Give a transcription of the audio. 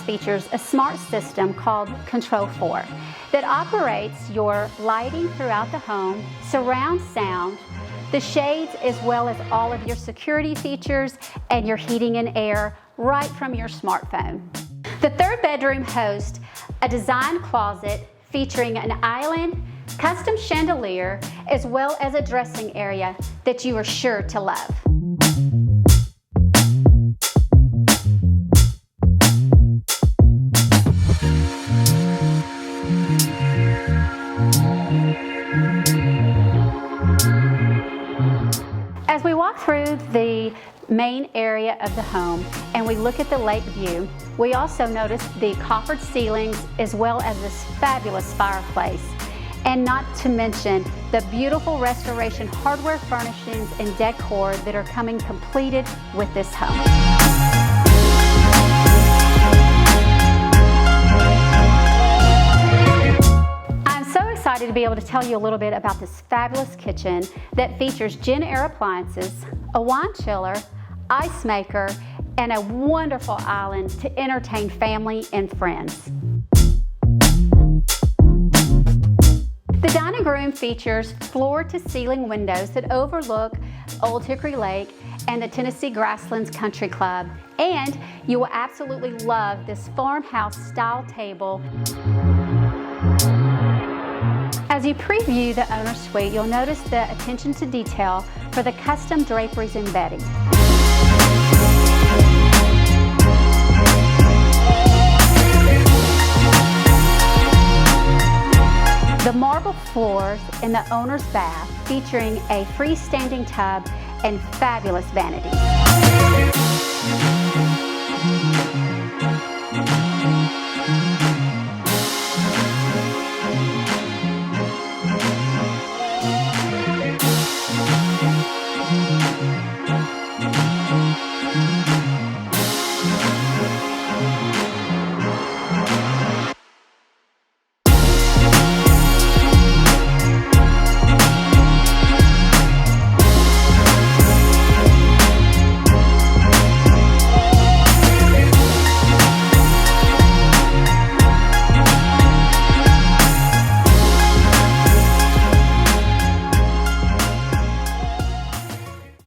features a smart system called Control 4 that operates your lighting throughout the home, surround sound, the shades, as well as all of your security features and your heating and air right from your smartphone. The third bedroom hosts a design closet featuring an island, custom chandelier, as well as a dressing area that you are sure to love. As we walk through the main area of the home and we look at the lake view, we also notice the coffered ceilings as well as this fabulous fireplace. And not to mention the beautiful restoration hardware furnishings and decor that are coming completed with this home. I'm so excited to be able to tell you a little bit about this fabulous kitchen that features JennAir appliances, a wine chiller, ice maker, and a wonderful island to entertain family and friends. The dining room features floor-to-ceiling windows that overlook Old Hickory Lake and the Tennessee Grasslands Country Club, and you will absolutely love this farmhouse-style table. As you preview the owner's suite, you'll notice the attention to detail for the custom draperies and bedding. The marble floors in the owner's bath featuring a freestanding tub and fabulous vanities.